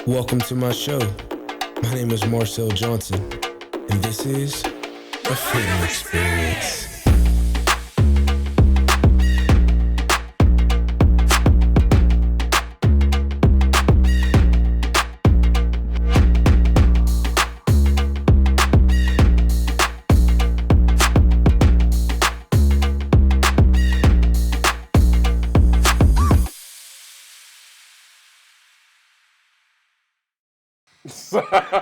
Welcome to my show. My name is Marcel Johnson, and this is a Freedom Experience.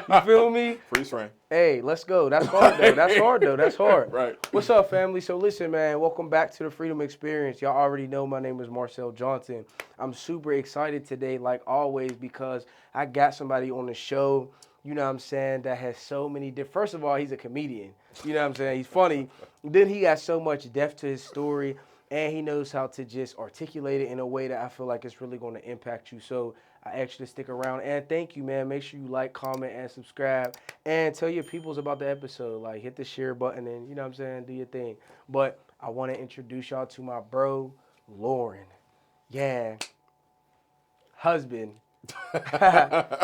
You feel me? Freeze frame. Hey, let's go. That's hard though. That's hard. Right. What's up, family? So listen, man, welcome back to the Freedom Experience. Y'all already know my name is Marcel Johnson. I'm super excited today, like always, because I got somebody on the show, you know what I'm saying, that has so many different. First of all, he's a comedian. You know what I'm saying? He's funny. Then he got so much depth to his story, and he knows how to just articulate it in a way that I feel like it's really going to impact you. So I ask you to stick around, and thank you, man. Make sure you like, comment, and subscribe, and tell your peoples about the episode. Like, hit the share button, and you know what I'm saying, do your thing. But I want to introduce y'all to my bro, Loren. Yeah, husband.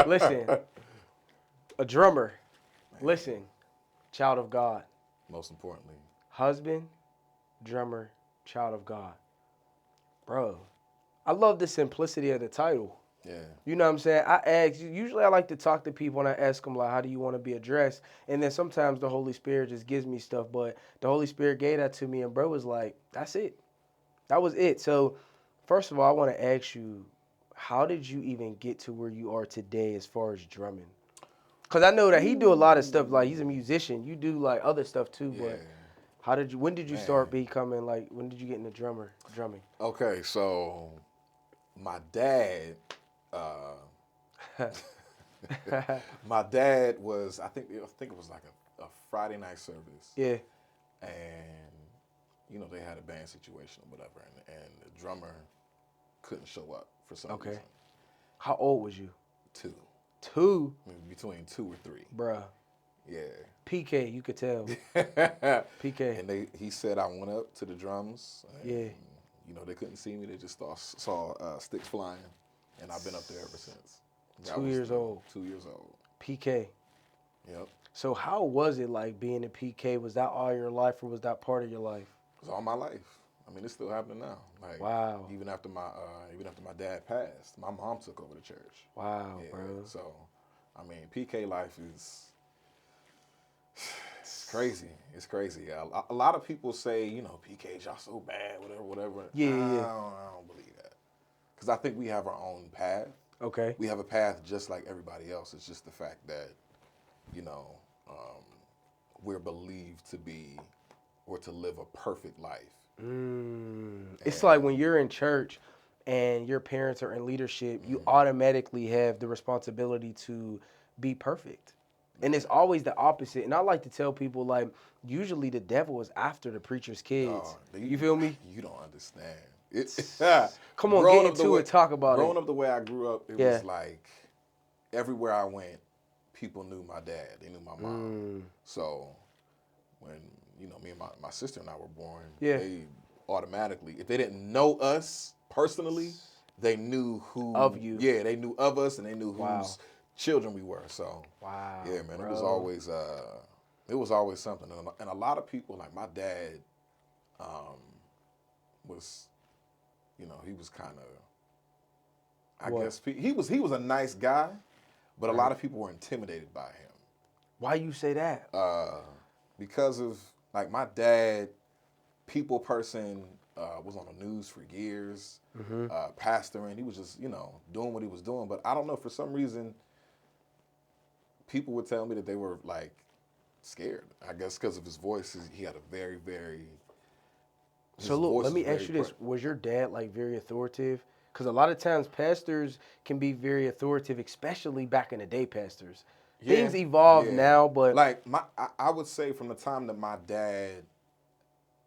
Listen, a drummer. Listen, child of God. Most importantly. Husband, drummer, child of God. Bro, I love the simplicity of the title. Yeah. You know what I'm saying? Usually I like to talk to people and I ask them, like, how do you want to be addressed? And then sometimes the Holy Spirit just gives me stuff, but the Holy Spirit gave that to me, and bro was like, that's it. That was it. So, first of all, I want to ask you, how did you even get to where you are today as far as drumming? Because I know that he do a lot of stuff, like, he's a musician. You do, like, other stuff, too, Yeah. but when did you start becoming, like, when did you get into drumming? Okay, so my dad, my dad was, I think it was like a Friday night service. Yeah. And, you know, they had a band situation or whatever, and the drummer couldn't show up for some reason. How old was you? 2. 2? Between 2 or 3. Bruh. Yeah. PK, you could tell. PK. And he said I went up to the drums. And, Yeah. you know, they couldn't see me. They just saw sticks flying. And I've been up there ever since. 2 years old. 2 years old. PK. Yep. So how was it like being a PK? Was that all your life, or was that part of your life? It was all my life. I mean, it's still happening now. Like, wow. Even after my dad passed, my mom took over the church. Wow, yeah, bro. So, I mean, PK life is it's crazy. It's crazy. A lot of people say, you know, PK's y'all so bad, whatever. Yeah. I don't believe that. Because I think we have our own path. Okay. We have a path just like everybody else. It's just the fact that, you know, we're believed to be or to live a perfect life. It's like when you're in church and your parents are in leadership, you automatically have the responsibility to be perfect. And it's always the opposite. And I like to tell people, like, usually the devil is after the preacher's kids. You feel me? You don't understand. Come on, get into it, talk about it. Growing up the way I grew up, it was like everywhere I went, people knew my dad. They knew my mom. So when, you know, me and my sister and I were born, they automatically, if they didn't know us personally, they knew who of you. Yeah, they knew of us, and they knew whose children we were. So yeah, man, bro. it was always something. And a lot of people, like my dad, was, you know, he was kind of, I guess he was a nice guy, but a lot of people were intimidated by him. Why you say that? Because of, like, my dad, people person, was on the news for years, pastoring. He was just, you know, doing what he was doing. But I don't know, for some reason, people would tell me that they were, like, scared. I guess because of his voice. He had a very, very... So look, let me ask you this. Was your dad, like, very authoritative? Because a lot of times pastors can be very authoritative, especially back in the day, pastors. Yeah, things evolve now, but... Like, I would say from the time that my dad,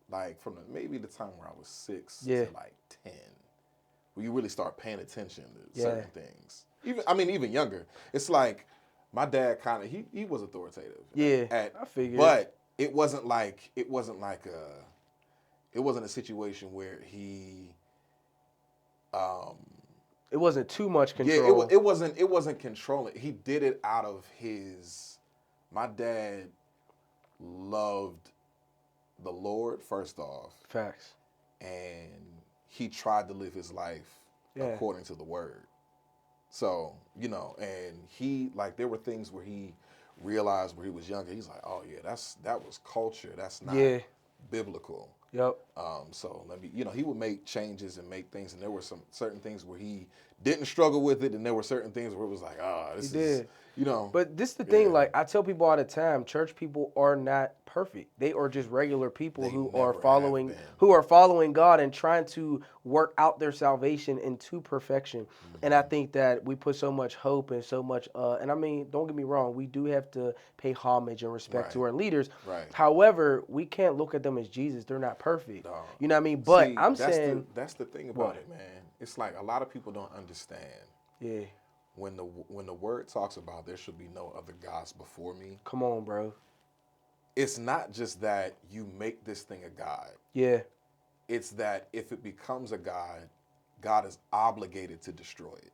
like, maybe the time where I was 6 to, like, 10, where you really start paying attention to certain things. Even younger. It's like, my dad kind of, he was authoritative. Yeah, I figured. But it wasn't a situation where he It wasn't too much Yeah, control. it wasn't controlling. He did it out of his. My dad loved the Lord first off, Facts. and he tried to live his life Yeah. according to the word. So, you know, and he like there were things where he realized where he was younger. He's like, oh yeah, that was culture. That's not Yeah. biblical. Yep. So let me, you know, he would make changes and make things, and there were some certain things where he didn't struggle with it, and there were certain things where it was like, this He is, did. you know. But this is the thing, Yeah. like I tell people all the time, church people are not perfect. They are just regular people They who never are have following been. God and trying to work out their salvation into perfection. And I think that we put so much hope and so much and I mean, don't get me wrong, we do have to pay homage and respect to Right. our leaders. Right. However, we can't look at them as Jesus. They're not perfect. No. You know what I mean? But See, I'm that's saying that's the thing about What? it, man. It's like a lot of people don't understand yeah, when the word talks about there should be no other gods before me. come on, bro. It's not just that you make this thing a god. Yeah. It's that if it becomes a god, God is obligated to destroy it.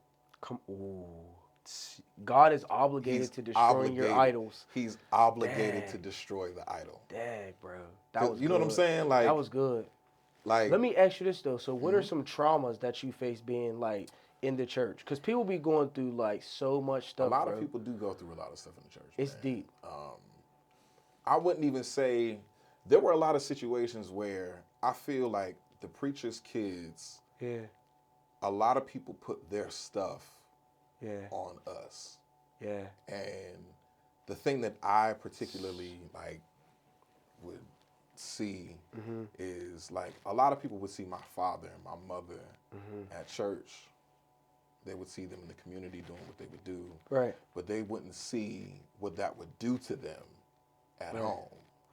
Ooh. God is obligated to destroying your idols. He's obligated Dang. to destroy the idol. Dang, bro. That was You know what I'm good. saying? Like That was good. like Let me ask you this though. So what are some traumas that you face being like in the church? Because people be going through like so much a stuff. lot bro. of people do go through a lot of stuff in the church. It's man. deep. I wouldn't even say there were a lot of situations where I feel like the preacher's kids, Yeah. a lot of people put their stuff Yeah. on us. Yeah. And the thing that I particularly like would see is like a lot of people would see my father and my mother at church. They would see them in the community doing what they would do. Right. But they wouldn't see what that would do to them at home.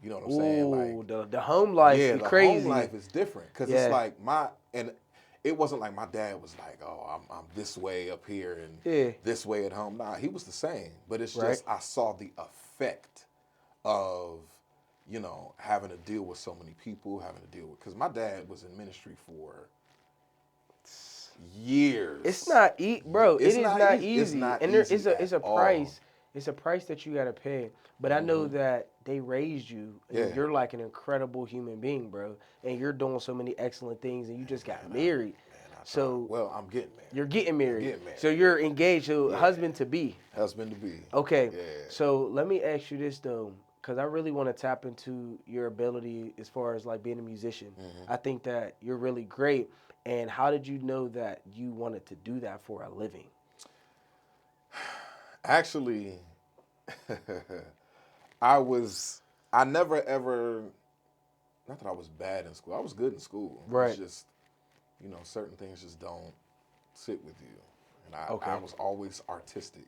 You know what I'm Ooh, saying? Like the home life yeah, be the crazy. home life is different because Yeah. it's like and it wasn't like my dad was like, oh, I'm this way up here and Yeah. this way at home. Nah, he was the same, but it's Right. just I saw the effect of you know having to deal with so many people, having to deal with because my dad was in ministry for years. It's not bro. It's It is not not easy. easy. It's not and there easy is a at all. price. It's a price that you gotta pay. But I know that they raised you, and Yeah. you're like an incredible human being, bro. And you're doing so many excellent things, and you just got married. So well, I'm getting married. you're getting married. getting married, So you're engaged. So Yeah. husband to be. Husband to be. Okay. Yeah. So let me ask you this though, because I really want to tap into your ability as far as like being a musician. I think that you're really great. And how did you know that you wanted to do that for a living? Actually, I never ever, not that I was bad in school. I was good in school. Right. It's just, you know, certain things just don't sit with you. And Okay. I was always artistic.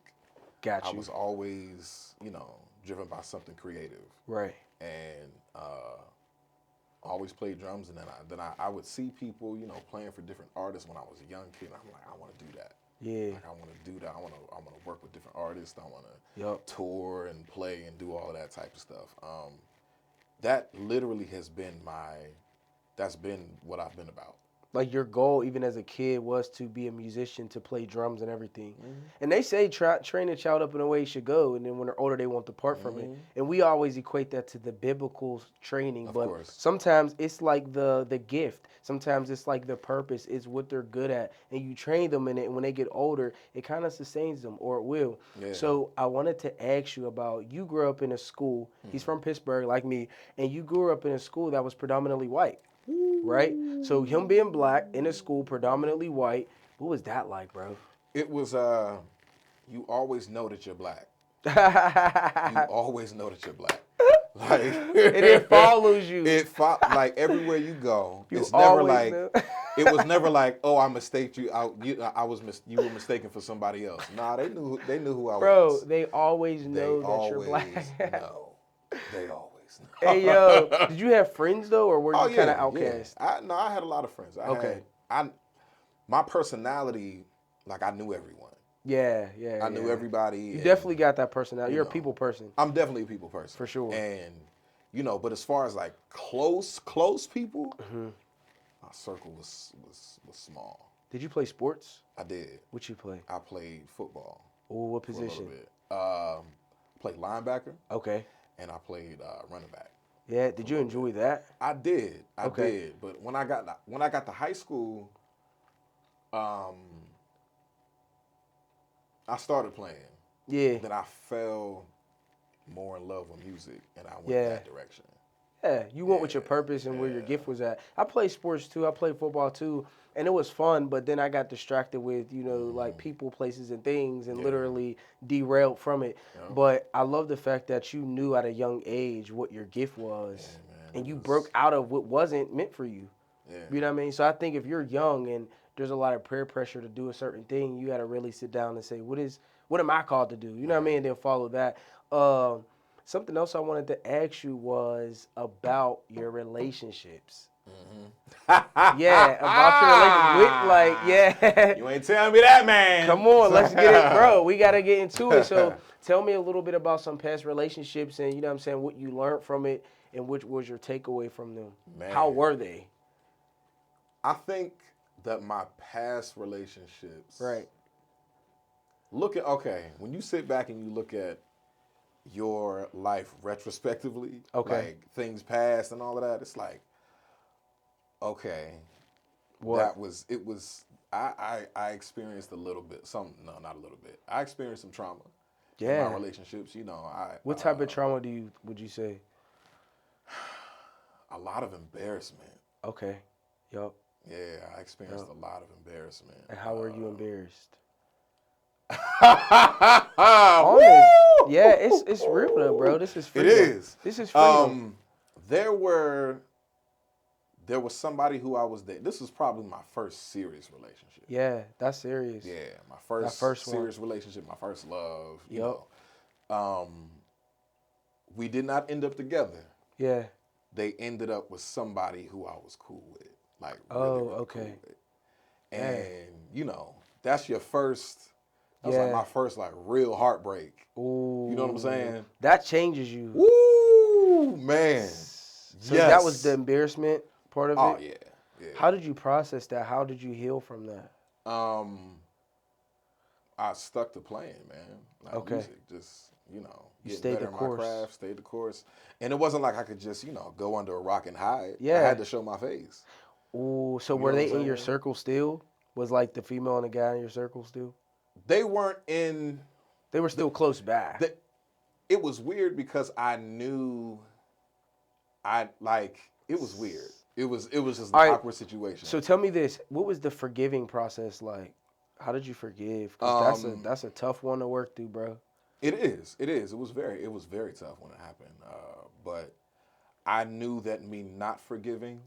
Got I you. was always, you know, driven by something creative. Right. And always played drums. And then I would see people, you know, playing for different artists when I was a young kid. And I'm like, I want to do that. Yeah. Like I want to do that. I want to work with different artists. I want to Yup. tour and play and do all of that type of stuff. That literally that's been what I've been about. Like your goal, even as a kid, was to be a musician, to play drums and everything. And they say train a child up in a way he should go, and then when they're older, they won't depart from it. And we always equate that to the biblical training, Of but course. sometimes it's like the gift. Sometimes it's like the purpose. It's what they're good at, and you train them in it. And when they get older, it kind of sustains them, or it will. Yeah. So I wanted to ask you about you grew up in a school. He's from Pittsburgh, like me, and you grew up in a school that was predominantly white. Right? So him being black in a school predominantly white, what was that like, bro? It was you always know that you're black. You always know that you're black. Like And it follows you. Like everywhere you go. You It's never always like know. it was never like, oh, I mistaked you. You were mistaken for somebody else. Nah, they knew who I Bro, was. they always They know that always you're black. know. They always know. Hey yo, did you have friends though, or were you kind of outcast? Yeah. I had a lot of friends. My personality, like I knew everyone. Yeah. I knew everybody. You definitely got that personality. You're a know, people person. I'm definitely a people person. For sure. And, you know, but as far as like close people, my circle was small. Did you play sports? I did. What you play? I played football Oh, what for a little position? bit. Played linebacker, Okay. and I played running back. Yeah. For Did a you little enjoy bit. that? I did. I Okay. did. But when I got to high school, I started playing. Yeah. Then I fell more in love with music, and I went Yeah. that direction. Yeah, you went with your Yeah, purpose and where your yeah. gift was at. I played sports too. I played football too, and it was fun. But then I got distracted with like people, places, and things, and Yeah. literally derailed from it. Yeah. But I love the fact that you knew at a young age what your gift was, Yeah, man, and it you was- broke out of what wasn't meant for you. Yeah. You know what I mean? So I think if you're young and there's a lot of peer pressure to do a certain thing, you got to really sit down and say, what am I called to do? You know what I mean? And then follow that. Something else I wanted to ask you was about your relationships. Yeah, about your relationship. Yeah. You ain't telling me that, man. Come on, let's get it, bro. We got to get into it. So tell me a little bit about some past relationships and, you know what I'm saying, what you learned from it and which was your takeaway from them. Man. How were they? I think that my past relationships. Right. When you sit back and you look at your life retrospectively, Okay. like things past and all of that, it's like, okay, What? I experienced a little bit, not a little bit. I experienced some trauma in Yeah. my relationships. What type of trauma would you say? A lot of embarrassment. Okay. Yup. Yeah, I experienced a lot of embarrassment. And how were you embarrassed? Honest. Yeah, it's real though, bro. This is freedom. It is. This is freedom. There was somebody who I was dating. This was probably my first serious relationship. Yeah, that's serious. Yeah, my first serious relationship, my first love. You know, we did not end up together. Yeah. They ended up with somebody who I was cool with, like Oh, really okay. cool with. And that's your first. That was like my first like real heartbreak. Ooh. You know what I'm saying? That changes you. Woo, man. So that was the embarrassment part of it? Oh yeah. How did you process that? How did you heal from that? I stuck to playing, man. Like music, just you getting stayed better the in course. my craft, stayed the course, and it wasn't like I could just go under a rock and hide. Yeah. I had to show my face. Ooh, so You were know they what I'm in your saying? circle still? Was like the female and the guy in your circle still? They weren't in. They were still close by. It was weird because I knew. It was weird. It was just an awkward situation. So tell me this: what was the forgiving process like? How did you forgive? Because that's a tough one to work through, bro. It is. It was very tough when it happened. But I knew that me not forgiving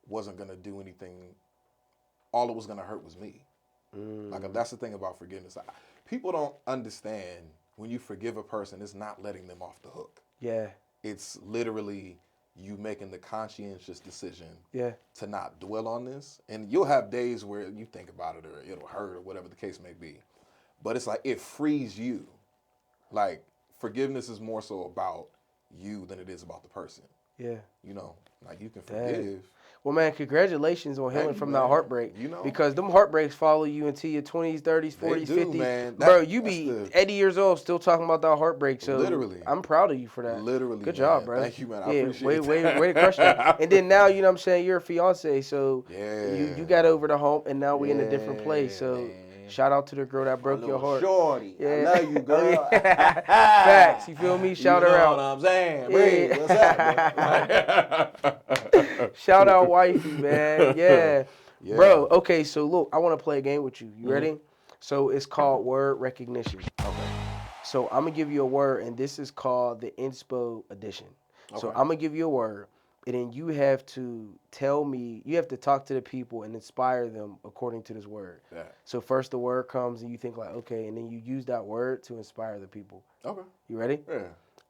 wasn't gonna do anything. All it was gonna hurt was me. Like that's the thing about forgiveness. People don't understand when you forgive a person, it's not letting them off the hook. Yeah. It's literally you making the conscientious decision to not dwell on this. And you'll have days where you think about it or it'll hurt or whatever the case may be. But it's like it frees you. Like forgiveness is more so about you than it is about the person. Yeah. Like you can forgive. Well, man, congratulations on healing from that heartbreak. Because them heartbreaks follow you into your 20s, 30s, 40s, 50s. Man. Bro, you be 80 years old still talking about that heartbreak. So literally. I'm proud of you for that. Literally. Good job, bro. Thank you, man. I appreciate way to crush that. And then now, you know what I'm saying, you're a fiance. So you got over the hump and now we in a different place. So man. Shout out to the girl that broke your heart. Shorty. Yeah. I love you, girl. Facts. You feel me? Shout her out. You know what I'm saying? Bree, what's up, Shout out wifey, man. Yeah. Bro, okay, so look, I want to play a game with you. You ready? So it's called word recognition. Okay. So I'm going to give you a word, and this is called the Inspo edition. Okay. So I'm going to give you a word, and then you have to tell me, you have to talk to the people and inspire them according to this word. Yeah. So first the word comes, and you think like, okay, and then you use that word to inspire the people. Okay. You ready? Yeah.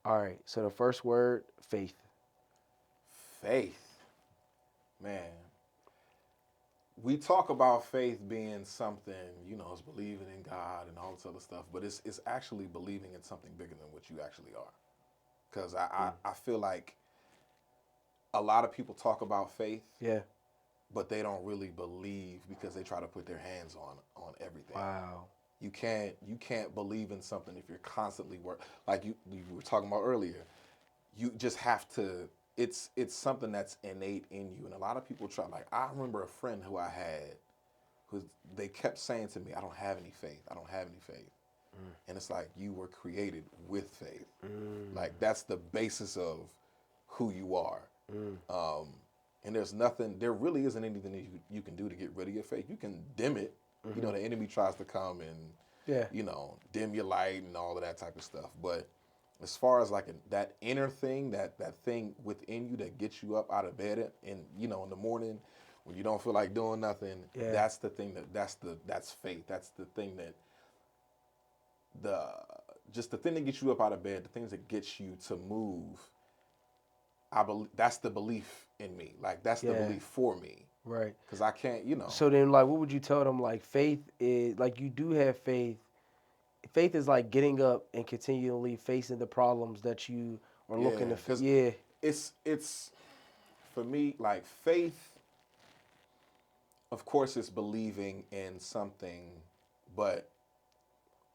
All right, so the first word, faith. Faith. Man. We talk about faith being something, it's believing in God and all this other stuff, but it's actually believing in something bigger than what you actually are. Because I feel like a lot of people talk about faith. Yeah. but they don't really believe because they try to put their hands on everything. Wow. You can't believe in something if you're constantly like you were talking about earlier. You just have to. It's something that's innate in you, and a lot of people try. Like I remember a friend who I had, who they kept saying to me, "I don't have any faith. I don't have any faith," and it's like you were created with faith. Like that's the basis of who you are. And there really isn't anything that you can do to get rid of your faith. You can dim it. You know, the enemy tries to come and, dim your light and all of that type of stuff. But as far as like that inner thing, that thing within you that gets you up out of bed and in the morning when you don't feel like doing nothing, that's the thing that's faith. That's the thing that the thing that gets you up out of bed, the things that gets you to move. I believe that's the belief in me. Like that's the belief for me. Right. Because I can't, So then, like, what would you tell them? Like, faith is like you do have faith. Faith is like getting up and continually facing the problems that you are looking to. Yeah. It's for me like faith. Of course, it's believing in something, but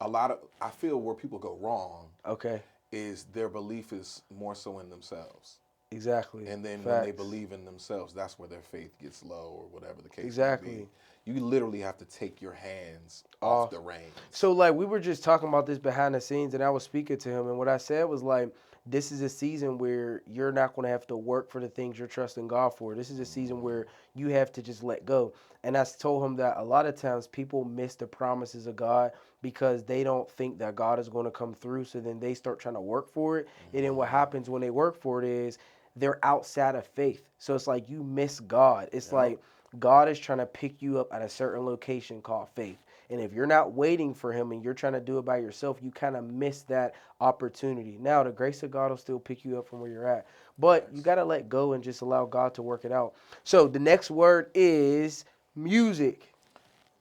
I feel where people go wrong. Okay. Is their belief is more so in themselves. Exactly. And then Facts. when they believe in themselves, that's where their faith gets low or whatever the case may be. You literally have to take your hands off the reins. So, like, we were just talking about this behind the scenes, and I was speaking to him, and what I said was, like, this is a season where you're not going to have to work for the things you're trusting God for. This is a season where you have to just let go. And I told him that a lot of times people miss the promises of God because they don't think that God is going to come through, so then they start trying to work for it. And then what happens when they work for it is they're outside of faith. So it's like you miss God. It's like God is trying to pick you up at a certain location called faith. And if you're not waiting for him and you're trying to do it by yourself, you kind of miss that opportunity. Now, the grace of God will still pick you up from where you're at. But you got to let go and just allow God to work it out. So the next word is music.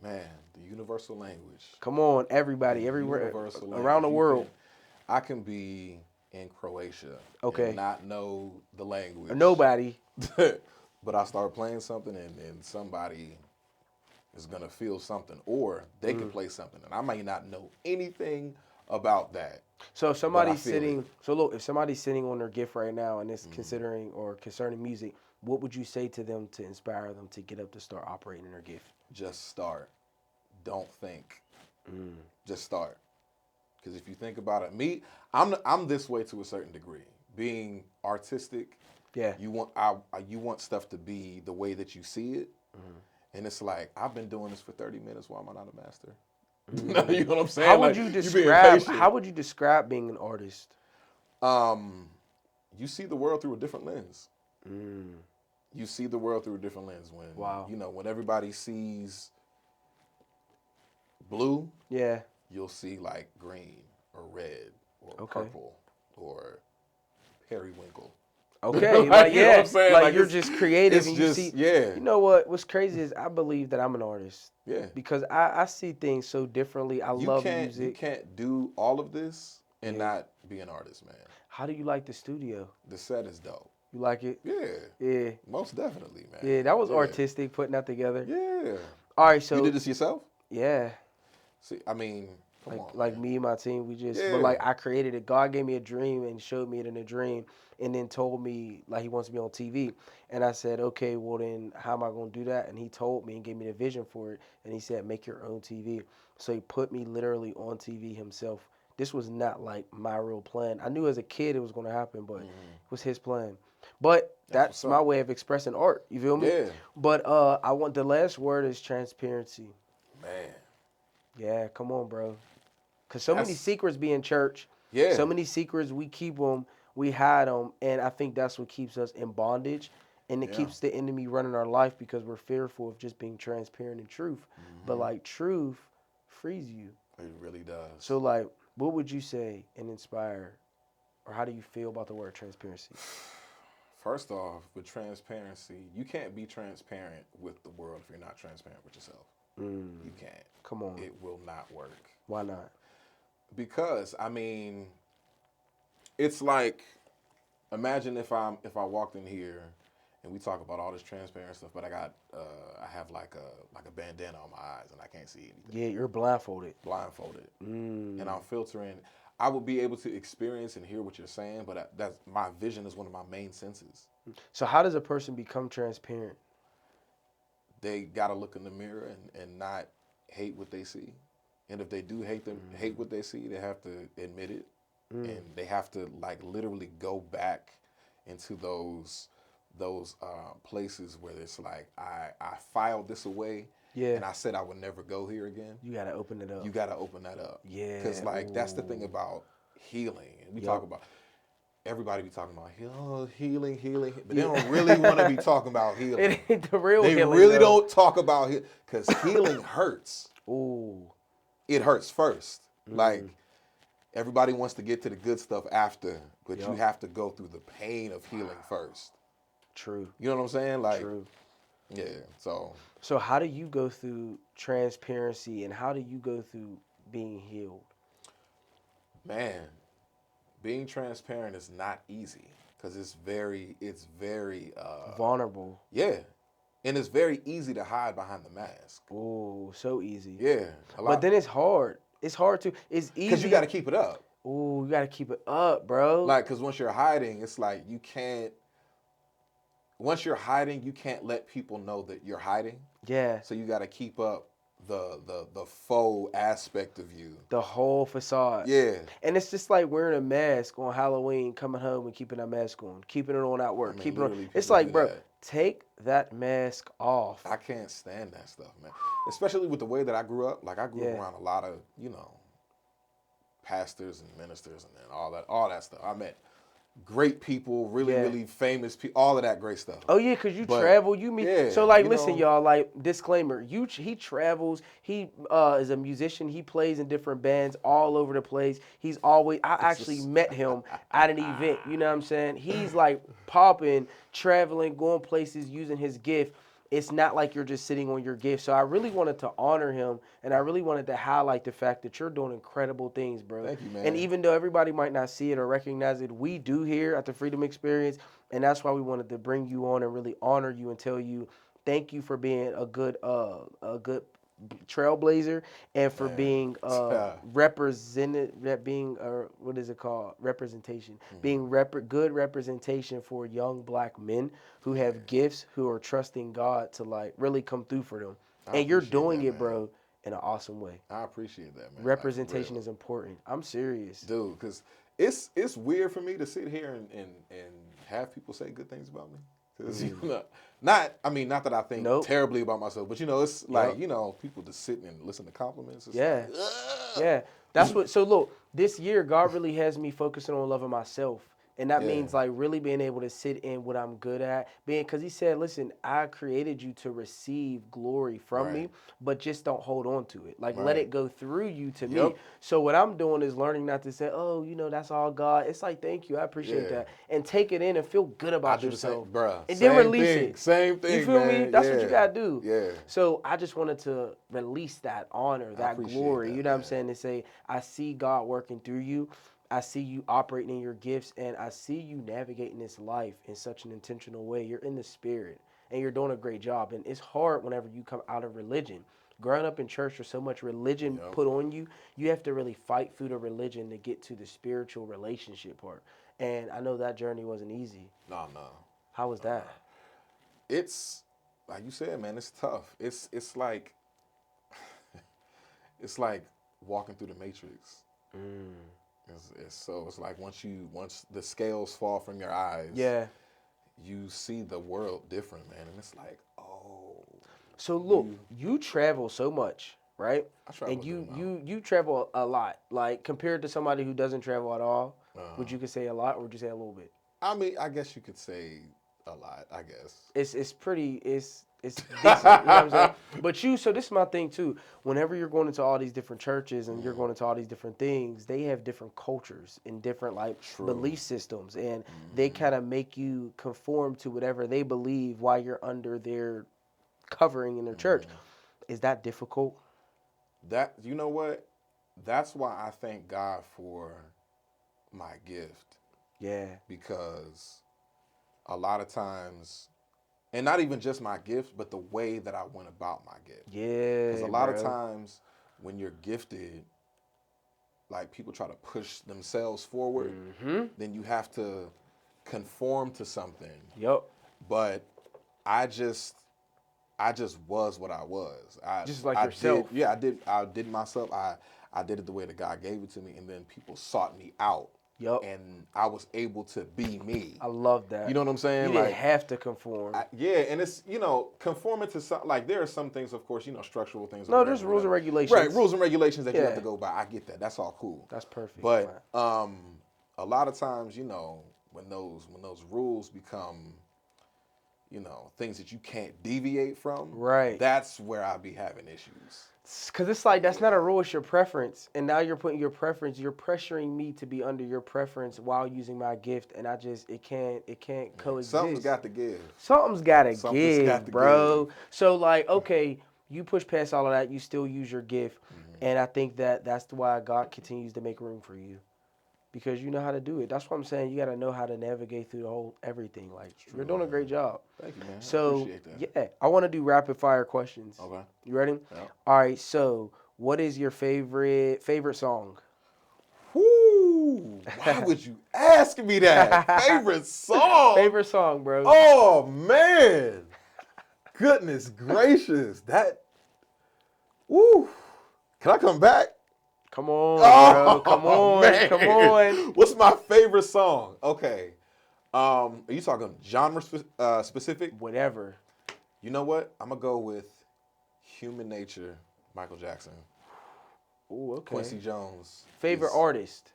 Man, the universal language. Come on, everybody, everywhere, around the world. I can be in Croatia and not know the language. Nobody. But I start playing something and somebody is going to feel something or they can play something and I might not know anything about that. So if somebody's sitting, if somebody's sitting on their gift right now and is considering or concerning music, what would you say to them to inspire them to get up to start operating in their gift? Just start. Don't think. Just start. Because if you think about it, I'm this way to a certain degree. Being artistic, you want stuff to be the way that you see it, and it's like I've been doing this for 30 minutes. Why am I not a master? You know what I'm saying? How would you describe being an artist? You see the world through a different lens. You see the world through a different lens when everybody sees blue. You'll see like green or red or purple or periwinkle. Okay, like, you know what I'm saying? Like you're just creative and you see. Yeah. You know what's crazy is I believe that I'm an artist. Yeah. Because I see things so differently. I love music. You can't do all of this and not be an artist, man. How do you like the studio? The set is dope. You like it? Yeah. Yeah. Most definitely, man. Yeah, that was artistic, putting that together. Yeah. All right, so you did this yourself? Yeah. See, I mean, come on. Like me and my team, we just, but like I created it. God gave me a dream and showed me it in a dream and then told me like he wants me on TV. And I said, okay, well then how am I going to do that? And he told me and gave me the vision for it. And he said, make your own TV. So he put me literally on TV himself. This was not like my real plan. I knew as a kid it was going to happen, but it was his plan. But that's my way of expressing art. You feel me? Yeah. But I want the last word is transparency. Man. Yeah, come on, bro. Because so many secrets be in church. Yeah. So many secrets, we keep them, we hide them, and I think that's what keeps us in bondage, and it keeps the enemy running our life because we're fearful of just being transparent in truth. But, like, truth frees you. It really does. So, like, what would you say and inspire, or how do you feel about the word transparency? First off, with transparency, you can't be transparent with the world if you're not transparent with yourself. You can't. Come on. It will not work. Why not? Because I mean, it's like, imagine if I walked in here and we talk about all this transparent stuff, but I have like a bandana on my eyes and I can't see anything. Yeah, you're blindfolded. Blindfolded, and I'm filtering. I will be able to experience and hear what you're saying, but that's my vision is one of my main senses. So how does a person become transparent? They gotta look in the mirror and not hate what they see. And if they do hate what they see, they have to admit it. And they have to like literally go back into those places where it's like I filed this away, Yeah. and I said I would never go here again. You gotta open it up. You gotta open that up. Yeah. Because like that's the thing about healing. And we talk about everybody be talking about healing, but they don't really want to be talking about healing. It ain't the real They healing. really though. don't talk about healing because healing hurts. Ooh. It hurts first. Like everybody wants to get to the good stuff after, but you have to go through the pain of healing first. True. You know what I'm saying? Like, True. yeah. So how do you go through transparency and how do you go through being healed? Man, being transparent is not easy because it's very Vulnerable. Yeah, and it's very easy to hide behind the mask. Ooh, so easy. Yeah, But then it's hard. It's hard to. It's easy. because you got to keep it up. Ooh, you gotta keep it up, bro. Like, because once you're hiding, it's like you can't. Once you're hiding, you can't let people know that you're hiding. Yeah. So you got to keep up the faux aspect of you. The whole facade. Yeah. And it's just like wearing a mask on Halloween, coming home and keeping that mask on, keeping it on at work, I mean, keeping it on. literally It's people like, do bro, that. take that mask off. I can't stand that stuff, man. Especially with the way that I grew up. Like I grew up around a lot of, pastors and ministers and then all that stuff. I met great people, really famous people, all of that great stuff. Oh yeah, cause you travel, you meet. Yeah, so like, listen, y'all. Like, disclaimer: he travels. He is a musician. He plays in different bands all over the place. He's always. I actually met him at an event. You know what I'm saying? He's like popping, traveling, going places, using his gift. It's not like you're just sitting on your gift. So I really wanted to honor him, and I really wanted to highlight the fact that you're doing incredible things, bro. Thank you, man. And even though everybody might not see it or recognize it, we do here at the Freedom Experience, and that's why we wanted to bring you on and really honor you and tell you thank you for being a good trailblazer and for being represented, being what is it called? Representation. Being good representation for young black men who have gifts, who are trusting God to like really come through for them. And you're doing it, bro, in an awesome way. I appreciate that, man. Representation is important. I'm serious. Dude, because it's weird for me to sit here and have people say good things about me. Because not that I think terribly about myself, but it's like people just sitting and listen to compliments. It's like, yeah. That's what. So look, this year God really has me focusing on loving myself. And that means like really being able to sit in what I'm good at, because he said, listen, I created you to receive glory from me, but just don't hold on to it. Like let it go through you to me. So what I'm doing is learning not to say, oh, that's all God. It's like, thank you, I appreciate that, and take it in and feel good about yourself, bruh. and then release it. Same thing. You feel man. me? That's what you gotta do. Yeah. So I just wanted to release that honor, that glory. That, you know what I'm saying? To say, I see God working through you. I see you operating in your gifts, and I see you navigating this life in such an intentional way. You're in the spirit, and you're doing a great job. And it's hard whenever you come out of religion. Growing up in church, there's so much religion put on you. You have to really fight through the religion to get to the spiritual relationship part. And I know that journey wasn't easy. No. How was that? It's, like you said, man, it's tough. It's like, it's like walking through the Matrix. It's like once the scales fall from your eyes, you see the world different, man, and it's like, oh. So look, you travel so much, right? I travel, and you travel a lot, like compared to somebody who doesn't travel at all. Would you could say a lot, or would you say a little bit? I mean, I guess you could say a lot. I guess it's decent, you know what I'm saying? But so this is my thing too. Whenever you're going into all these different churches and you're going into all these different things, they have different cultures and different belief systems, and they kind of make you conform to whatever they believe while you're under their covering in their church. Is that difficult? That, you know what? That's why I thank God for my gift. Yeah. Because a lot of times And not even just my gift, but the way that I went about my gift. Yeah, Because a lot of bro. times when you're gifted, like people try to push themselves forward, then you have to conform to something. Yup. But I just was what I was. Just like I yourself. I did myself. I did it the way that God gave it to me, and then people sought me out. Yup. And I was able to be me. I love that. You know what I'm saying? You didn't have to conform. Yeah, and it's, conforming to some, like, there are some things, of course, structural things. No, there's rules and regulations. Right, rules and regulations that you have Yeah. to go by. I get that. That's all cool. That's perfect. But a lot of times, when those rules become, things that you can't deviate from, Right. that's where I be having issues. Because it's like, that's not a rule, it's your preference. And now you're putting your preference, you're pressuring me to be under your preference while using my gift. And it can't coexist. Something's got to give. Something's got to Something's give, got to bro. give. So, like, okay, you push past all of that, you still use your gift. And I think that's why God continues to make room for you. Because you know how to do it. That's what I'm saying. You got to know how to navigate through the whole everything. Like, you're doing a great job. Thank you, man. So, I appreciate that. yeah, I want to do rapid fire questions. Okay. You ready? Yeah. All right. So, what is your favorite song? Whoo! Why would you ask me that? Favorite song? Favorite song, bro. Oh, man. Goodness gracious. Woo. Can I come back? Come on, bro. Come on. Man. Come on. What's my favorite song? Okay. Are you talking genre specific? Whatever. You know what? I'm going to go with Human Nature, Michael Jackson. Ooh, okay. Quincy Jones. Favorite is artist?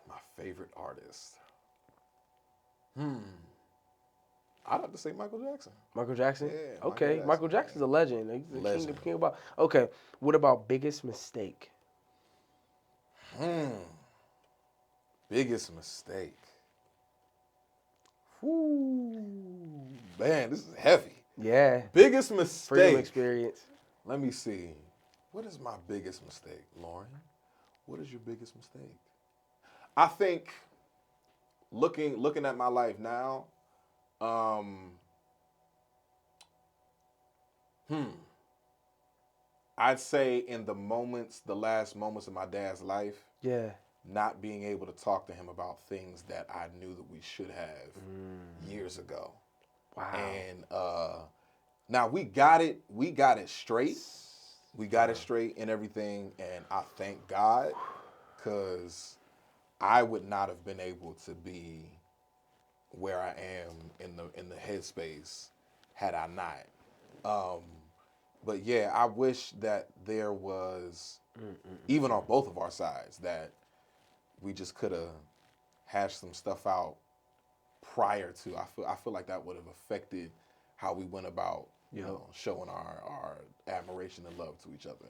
My favorite artist. I'd have to say Michael Jackson. Michael Jackson? Yeah, Okay. Michael Jackson's a legend. He's the Legend. king about. Okay. What about biggest mistake? Biggest mistake. Whoo. Man, this is heavy. Yeah. Biggest Freedom mistake. experience. Let me see. What is my biggest mistake, Loren? What is your biggest mistake? I think looking at my life now, I'd say in the last moments of my dad's life, Yeah. not being able to talk to him about things that I knew that we should have years ago. Wow. And now we got it straight. We got it straight and everything, and I thank God, because I would not have been able to be where I am in the headspace had I not. But yeah, I wish that there was, even on both of our sides, that we just could have hashed some stuff out prior to. I feel like that would have affected how we went about, showing our admiration and love to each other.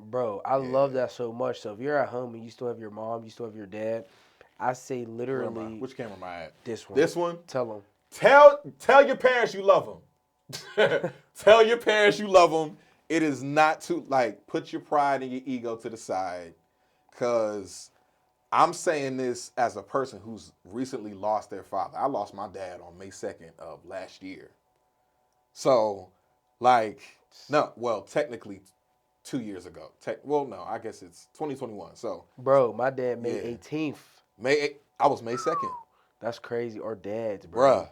Bro, I love that so much. So if you're at home and you still have your mom, you still have your dad, I say literally. Which camera am I at? This one. This one? Tell them. Tell your parents you love them. Tell your parents you love them. It is not too, put your pride and your ego to the side, because I'm saying this as a person who's recently lost their father. I lost my dad on May 2nd of last year. So, technically 2 years ago. No, I guess it's 2021. So, Bro, my dad May 18th. I was May 2nd. That's crazy. Or dads, bro.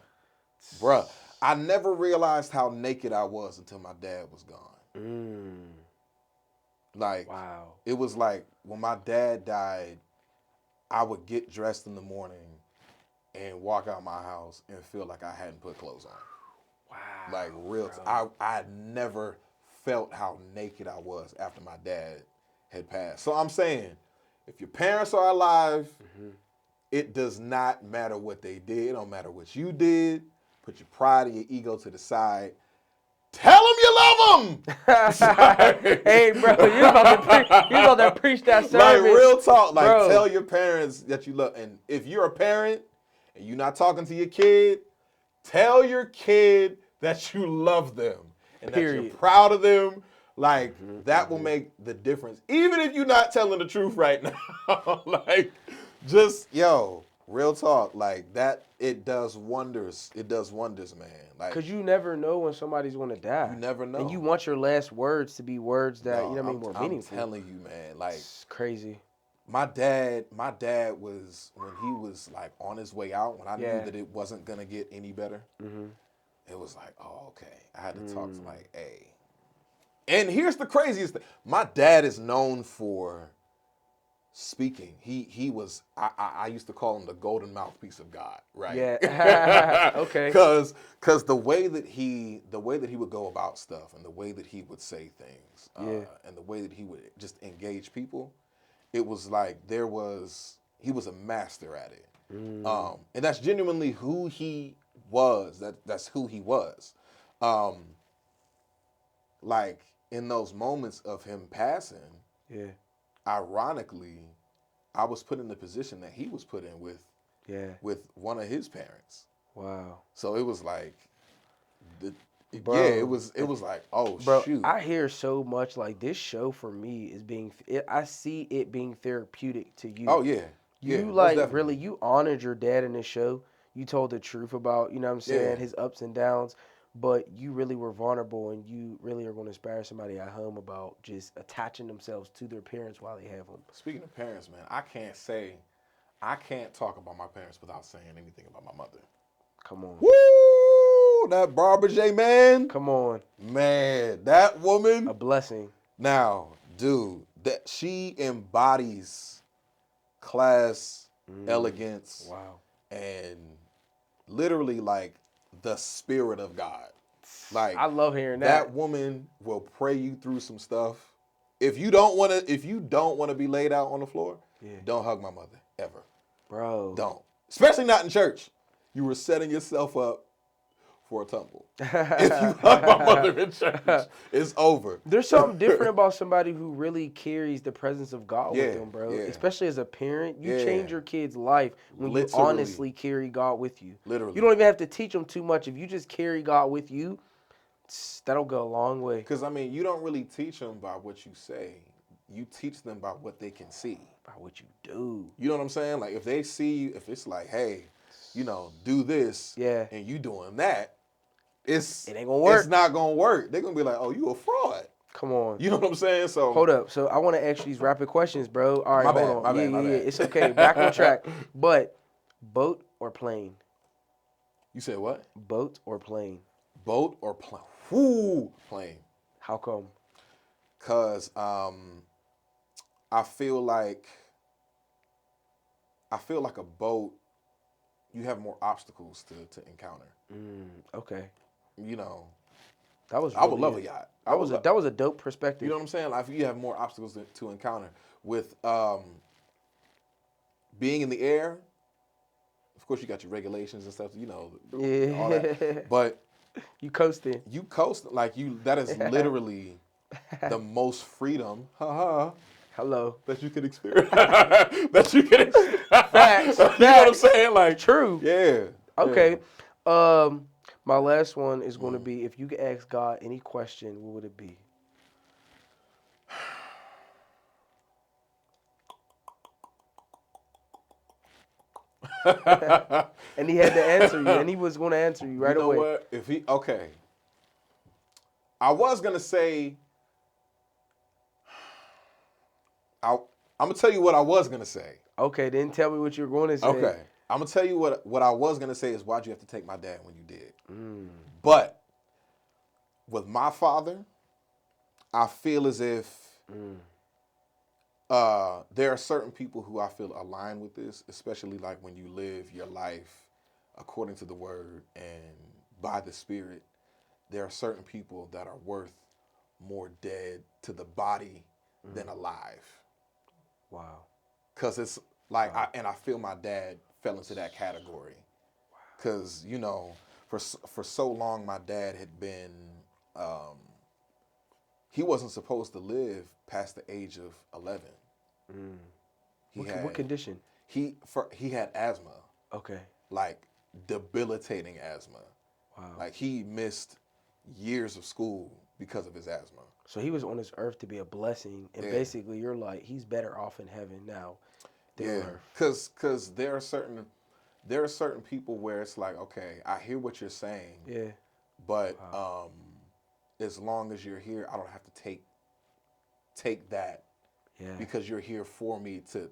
Bruh. I never realized how naked I was until my dad was gone. Wow. It was like when my dad died, I would get dressed in the morning and walk out my house and feel like I hadn't put clothes on. Wow. I never felt how naked I was after my dad had passed. So I'm saying, if your parents are alive, it does not matter what they did. It don't matter what you did. Put your pride and your ego to the side. Tell them you love them. Hey, bro, you about to preach that sermon. Real talk. Bro. Tell your parents that you love. And if you're a parent and you're not talking to your kid, tell your kid that you love them and that you're proud of them. That will make the difference. Even if you're not telling the truth right now. Real talk, like that, it does wonders. It does wonders, man. Like, Because you never know when somebody's going to die. you never know. And you want your last words to be words that, you know what I mean, more meaningful. I'm telling you, man. Like, it's crazy. my dad was, when he was like on his way out, when I knew that it wasn't gonna get any better, it was like, oh, okay. I had to talk to like, hey. And here's the craziest thing. My dad is known for speaking. He was, I used to call him the golden mouthpiece of God, right? Yeah. Okay. Cause the way that he would go about stuff and the way that he would say things, and the way that he would just engage people, it was like he was a master at it. And that's genuinely who he was. That's who he was. Like in those moments of him passing, ironically, I was put in the position that he was put in with one of his parents. Wow. So it was like it was like, oh, bro, shoot. I hear so much like this show for me is I see it being therapeutic to you. Oh yeah. You like really, you honored your dad in this show. You told the truth about, you know what I'm saying, his ups and downs, but you really were vulnerable and you really are going to inspire somebody at home about just attaching themselves to their parents while they have them. Speaking of parents, man, I can't talk about my parents without saying anything about my mother. Come on. Woo! That Barbara J, man. Come on. Man, that woman. A blessing. Now, dude, that she embodies class, elegance, and literally like the spirit of God. Like, I love hearing that. That woman will pray you through some stuff. If you don't want to be laid out on the floor, don't hug my mother ever. Bro. Don't. Especially not in church. You were setting yourself up for a tumble. If you hug my mother in church, it's over. There's something different about somebody who really carries the presence of God with them, bro. Especially as a parent, you change your kid's life when you honestly carry God with you. Literally. You don't even have to teach them too much. If you just carry God with you, that'll go a long way. Because, I mean, you don't really teach them by what you say. You teach them by what they can see. By what you do. You know what I'm saying? Like, if they see you, if it's like, hey, you know, do this, and you doing that, it ain't gonna work. It's not gonna work. They're gonna be like, oh, you a fraud. Come on. You know what I'm saying? So hold up. So I want to ask you these rapid questions, bro. All right, hold on. My bad. It's okay. Back on track. But boat or plane? You said what? Boat or plane? Boat or plane? Whoo, plane. How come? Cause I feel like a boat, you have more obstacles to encounter. Okay. You know, that was. I would love a yacht. That was a dope perspective. You know what I'm saying? Like, you have more obstacles to encounter with being in the air. Of course, you got your regulations and stuff. You know, all that. But you coasting. You coast like you. That is literally the most freedom. Hello. That you can experience. That you can experience. Facts. You know what I'm saying? Like, true. Yeah. Okay. Yeah. My last one is going to be, if you could ask God any question, what would it be? And he had to answer you, and he was going to answer you right away. You know what? If he, okay. I was going to say, I'm going to tell you what I was going to say. Okay, then tell me what you're going to say. Okay. I'm going to tell you what I was going to say is, why'd you have to take my dad when you did? But with my father, I feel as if there are certain people who I feel align with this, especially like when you live your life according to the word and by the spirit. There are certain people that are worth more dead to the body than alive. Wow. Because it's like, I feel my dad fell into that category. Because, you know, for so long, my dad had been, he wasn't supposed to live past the age of 11. What condition? He had asthma. Okay. Like, debilitating asthma. Wow. Like, he missed years of school because of his asthma. So he was on this earth to be a blessing, and basically you're like, he's better off in heaven now than on earth. Because there are certain, there are certain people where it's like, okay, I hear what you're saying, Yeah. but as long as you're here, I don't have to take that Yeah. because you're here for me to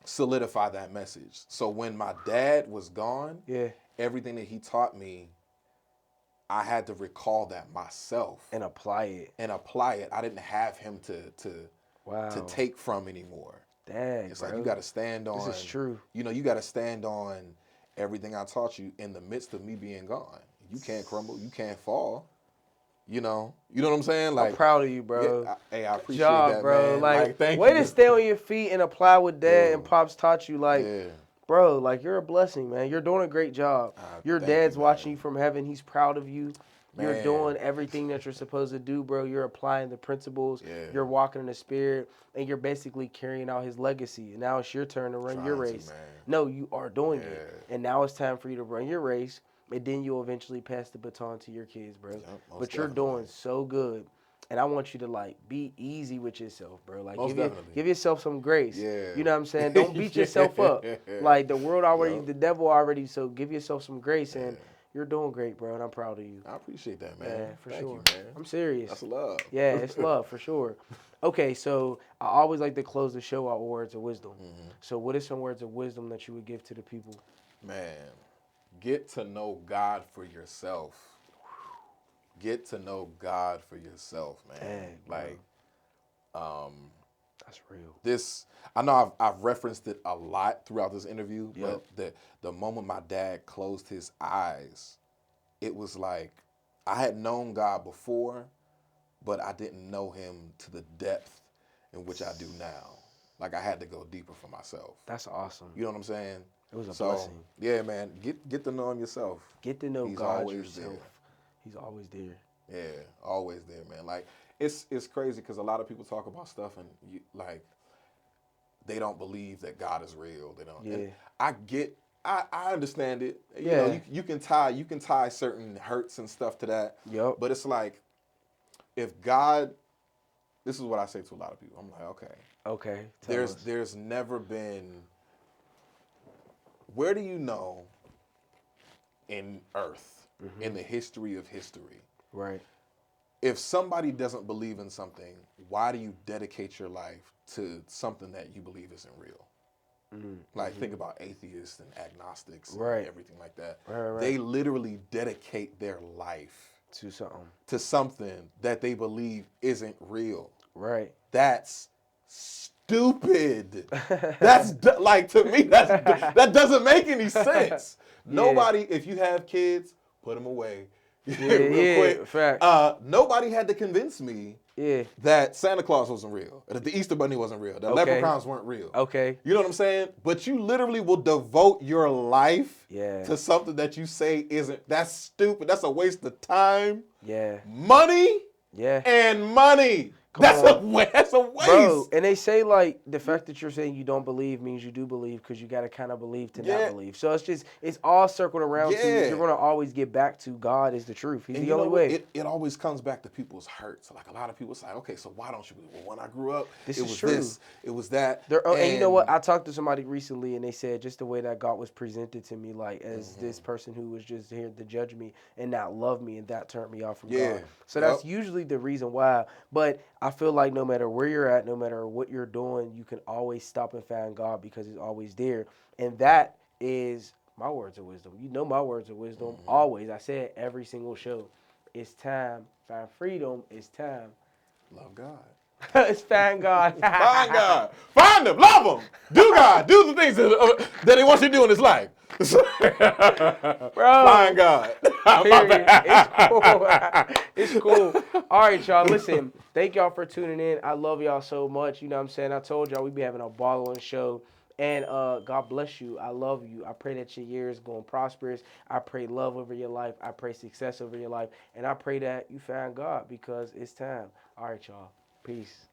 solidify that message. So when my dad was gone, Yeah. everything that he taught me, I had to recall that myself And apply it. I didn't have him to Wow. take from anymore. Dang, It's bro. like you got to stand on. This is true. You know, you got to stand on everything I taught you in the midst of me being gone. You can't crumble. You can't fall. You know what I'm saying? Like, I'm proud of you, bro. Yeah, hey, I Good appreciate job, that, bro. man. Like thank way you. to stay on your feet and apply what dad and Dude. pops taught you. Like, Yeah. bro, like you're a blessing, man. You're doing a great job. Your Thank you, dad's watching man. you from heaven. He's proud of you. You're Man. doing everything that you're supposed to do, bro. You're applying the principles. Yeah. You're walking in the spirit, and you're basically carrying out his legacy. And now it's your turn to run your Trying to, race. man. No, you are doing Yeah. it. And now it's time for you to run your race, and then you'll eventually pass the baton to your kids, bro. Yep, most But you're definitely. doing so good. And I want you to like be easy with yourself, bro. Like Most definitely. give yourself some grace. Yeah. You know what I'm saying? Don't beat yourself up. Like the world already, Yep. the devil already. So give yourself some grace, and Yeah. you're doing great, bro. And I'm proud of you. I appreciate that, man. Yeah, for Thank sure. you, man. I'm serious. That's love. Yeah, it's love for sure. Okay, so I always like to close the show out with words of wisdom. Mm-hmm. So what are some words of wisdom that you would give to the people? Man, get to know God for yourself. Get to know God for yourself, man. Dang, bro. Like, That's real. this, I know I've referenced it a lot throughout this interview, Yep. but the moment my dad closed his eyes, it was like I had known God before, but I didn't know him to the depth in which I do now. Like I had to go deeper for myself. That's awesome. You know what I'm saying? It was a blessing. Yeah, man, get to know him yourself. Get to know He's God always yourself. there. He's always there. Yeah, always there, man. Like it's crazy because a lot of people talk about stuff and like they don't believe that God is real. They don't. Yeah. And I understand it. You Yeah. know, you can tie certain hurts and stuff to that. Yep. But it's like if God, this is what I say to a lot of people. I'm like, okay. Okay. Tell us. There's never been. Where do you know in Earth, in the history of history, Right. if somebody doesn't believe in something, why do you dedicate your life to something that you believe isn't real? Like think about atheists and agnostics Right. and everything like that. Right. They literally dedicate their life To something. to something that they believe isn't real. Right. That's stupid. Like to me, that doesn't make any sense. Nobody, if you have kids, put them away. Real quick. Fact. Nobody had to convince me Yeah. that Santa Claus wasn't real, that the Easter Bunny wasn't real, that Okay. leprechauns weren't real. Okay. You know what I'm saying? But you literally will devote your life Yeah. to something that you say isn't. That's stupid. That's a waste of time, Yeah. money, Yeah. and money. That's a waste. Bro, and they say like the fact that you're saying you don't believe means you do believe because you got to kind of believe to not believe. So it's all circled around to you're going to always get back to God is the truth. He's the only way. It always comes back to people's hurts. Like a lot of people say, okay, so why don't you believe? Well, when I grew up, This it is was true. this, it was that. And you know what? I talked to somebody recently and they said just the way that God was presented to me, like as this person who was just here to judge me and not love me, and that turned me off from God. So that's usually the reason why. But I feel like no matter where you're at, no matter what you're doing, you can always stop and find God because He's always there. And that is my words of wisdom. You know my words of wisdom. Always. I say it every single show. It's time. Find freedom. It's time. Love God. It's find God. Find God. Find Him. Love Him. Do God. Do the things that He wants you to do in His life. Bro. Find God. Period. It's cool. It's cool. All right, y'all. Listen, thank y'all for tuning in. I love y'all so much. You know what I'm saying? I told y'all we be having a ball on show. And God bless you. I love you. I pray that your year is going prosperous. I pray love over your life. I pray success over your life. And I pray that you find God because it's time. All right, y'all. Peace.